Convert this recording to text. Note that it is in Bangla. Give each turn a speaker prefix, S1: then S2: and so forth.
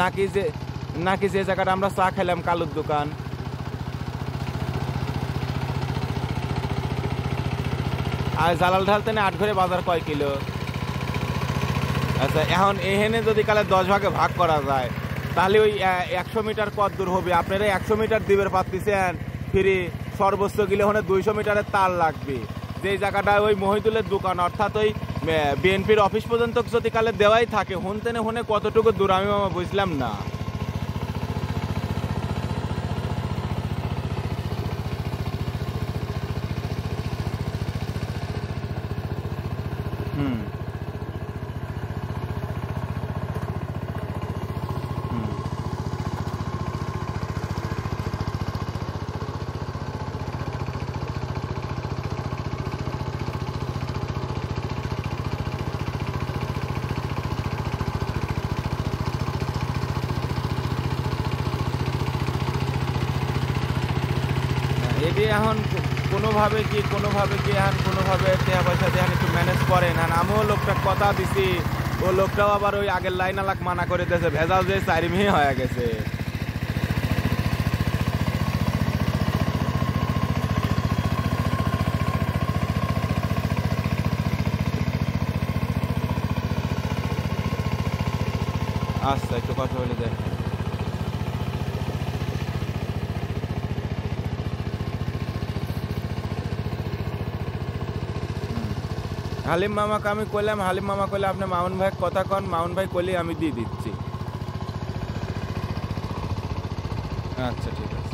S1: নাকি যে নাকি যে জায়গাটা আমরা চা খেলাম কালুর দোকান? আর জালাল ঢালতে না 8 ঘরে বাজার কয় কিলো? আচ্ছা, এখন এখানে যদি কালে 10 ভাগে ভাগ করা যায় তাহলে ওই 100 মিটার কত দূর হবে? আপনারা 100 মিটার দিবের পাচ্ছেন ফ্রি, সর্বোচ্চ গেলে ওখানে 200 মিটারের তার লাগবে। যে জায়গাটা ওই মহিদুলের দোকান অর্থাৎ ওই বিএনপির অফিস পর্যন্ত যদি কালে দেওয়াই থাকে, হুনতেনে হুনে কতটুকু দূর আমি মামা বুঝলাম না। হুম হুম এটি এখন কোনোভাবে কি এখন কোনোভাবে টাকা পয়সা দিয়ে একটু ম্যানেজ করেন। আর আমিও লোকটা কথা দিছি, ও লোকটাও আবার ওই আগের লাইন আলাক মানা করে দিয়েছে, ভেজাল যে 4 মিহি হয়ে গেছে। আচ্ছা, একটু কথা বলে দেখেন। হালিম মামাকে আমি কইলাম, হালিম মামা কইলে আপনি মামুন ভাই কথা কন, মামুন ভাই কইলে আমি দিয়ে দিচ্ছি। আচ্ছা, ঠিক আছে।